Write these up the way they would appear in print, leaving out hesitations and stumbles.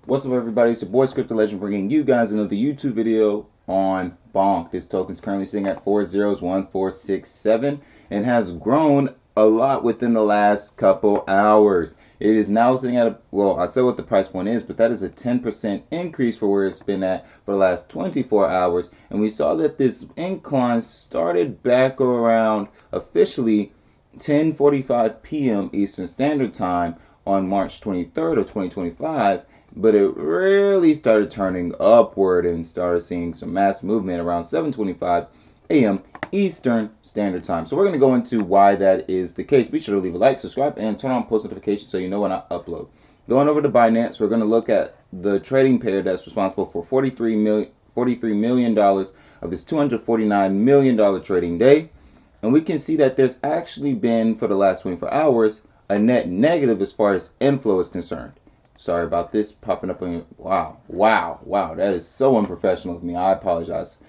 What's up, everybody? It's your boy Crypto Legend bringing you guys another YouTube video on Bonk. This token is currently sitting at 401467 and has grown a lot within the last couple hours. It is now sitting at I said what the price point is, but that is a 10% increase for where it's been at for the last 24 hours. And we saw that this incline started back around officially 10:45 p.m. Eastern Standard Time on March 23rd of 2025. But it really started turning upward and started seeing some mass movement around 7:25 a.m. Eastern Standard Time. So we're going to go into why that is the case. Be sure to leave a like, subscribe, and turn on post notifications so you know when I upload. Going over to Binance, we're going to look at the trading pair that's responsible for $43 million of this $249 million trading day. And we can see that there's actually been, for the last 24 hours, a net negative as far as inflow is concerned. Sorry about this popping up on you. Wow. That is so unprofessional of me. I apologize.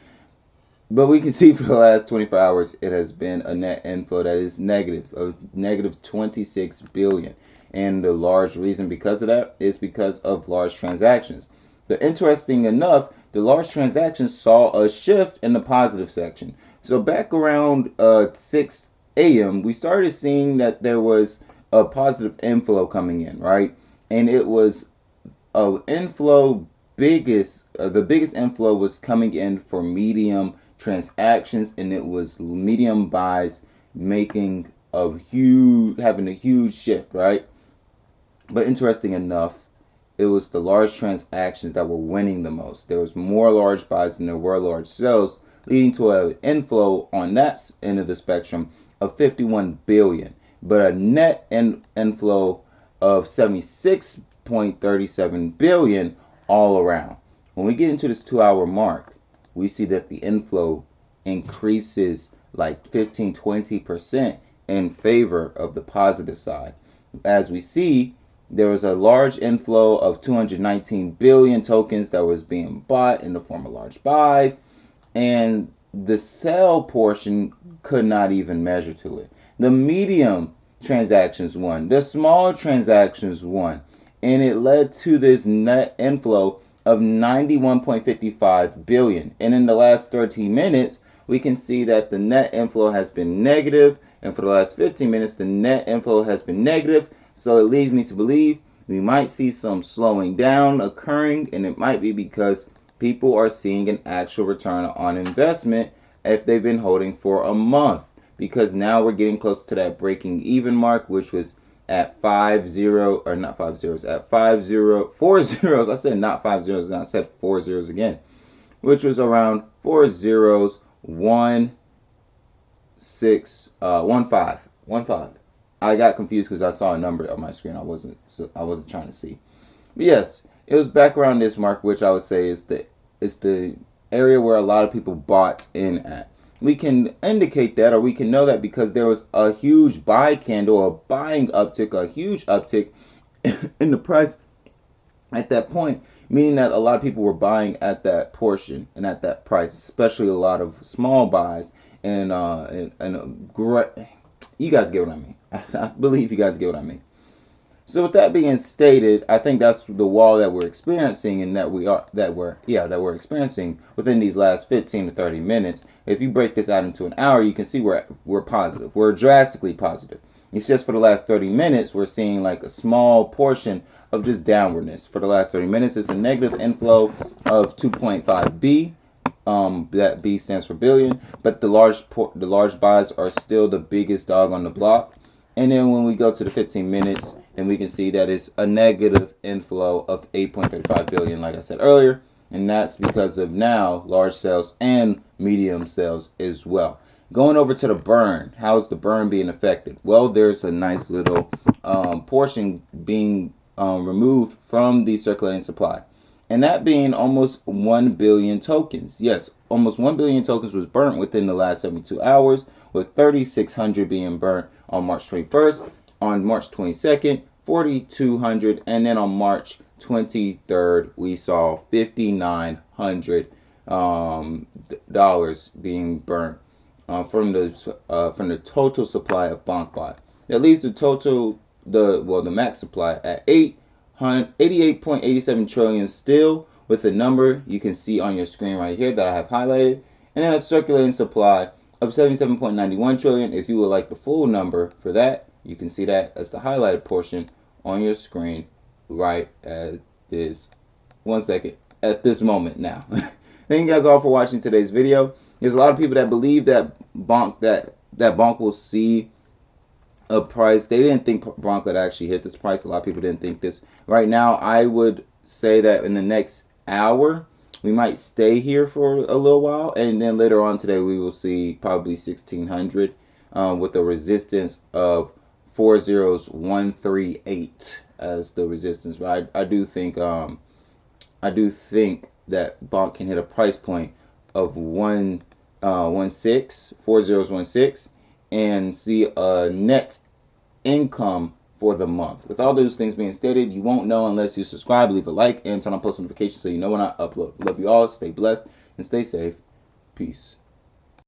But we can see for the last 24 hours, it has been a net inflow that is negative, of negative 26 billion. And the large reason because of that is because of large transactions. But interesting enough, the large transactions saw a shift in the positive section. So back around 6 a.m., we started seeing that there was a positive inflow coming in, right? And it was the biggest inflow was coming in for medium transactions, and it was medium buys having a huge shift, right? But interesting enough, it was the large transactions that were winning the most. There was more large buys than there were large sells, leading to an inflow on that end of the spectrum of 51 billion, but a net inflow of 76.37 billion all around. When we get into this 2-hour mark, we see that the inflow increases like 15-20% in favor of the positive side. As we see, there was a large inflow of 219 billion tokens that was being bought in the form of large buys, and the sell portion could not even measure to it. The medium transactions won, the small transactions won, and it led to this net inflow of 91.55 billion. And in the last 13 minutes, we can see that the net inflow has been negative, and for the last 15 minutes, the net inflow has been negative. So it leads me to believe we might see some slowing down occurring, and it might be because people are seeing an actual return on investment if they've been holding for a month. Because now we're getting close to that breaking even mark, which was at 4 zeros. I said not 5 zeros, and I said 4 zeros again, which was around 401.615. I got confused because I saw a number on my screen. I wasn't trying to see. But yes, it was back around this mark, which I would say is the area where a lot of people bought in at. We can indicate that, or we can know that, because there was a huge buy candle, a buying uptick, a huge uptick in the price at that point, meaning that a lot of people were buying at that portion and at that price, especially a lot of small buys. And you guys get what I mean. I believe you guys get what I mean. So with that being stated, I think that's the wall that we're experiencing, and that we're experiencing within these last 15 to 30 minutes. If you break this out into an hour, you can see we're positive. We're drastically positive. It's just for the last 30 minutes, we're seeing like a small portion of just downwardness. For the last 30 minutes, it's a negative inflow of 2.5 B. That B stands for billion, but the large buys are still the biggest dog on the block. And then when we go to the 15 minutes, and we can see that it's a negative inflow of 8.35 billion, like I said earlier, and that's because of now large sales and medium sales as well. Going over to the burn, how is the burn being affected? Well, there's a nice little portion being removed from the circulating supply, and that being almost 1 billion tokens. Yes, almost 1 billion tokens was burnt within the last 72 hours, with 3,600 being burnt on March 21st, on March 22nd, 4,200, and then on March 23rd, we saw $5,900 being burnt from the total supply of BonkBot. That leaves the max supply at 88.87 trillion still, with a number you can see on your screen right here that I have highlighted, and then a circulating supply of 77.91 trillion. If you would like the full number for that, you can see that as the highlighted portion on your screen right at this at this moment now. Thank you guys all for watching today's video. There's a lot of people that believe that Bonk will see a price. They didn't think Bonk would actually hit this price. A lot of people didn't think this. Right now, I would say that in the next hour, we might stay here for a little while, and then later on today, we will see probably 1600 with a resistance of 40138 as the resistance. But I do think that Bonk can hit a price point of 4016 and see a net income for the month. With all those things being stated, you won't know unless you subscribe, leave a like, and turn on post notifications so you know when I upload. Love you all. Stay blessed and stay safe. Peace.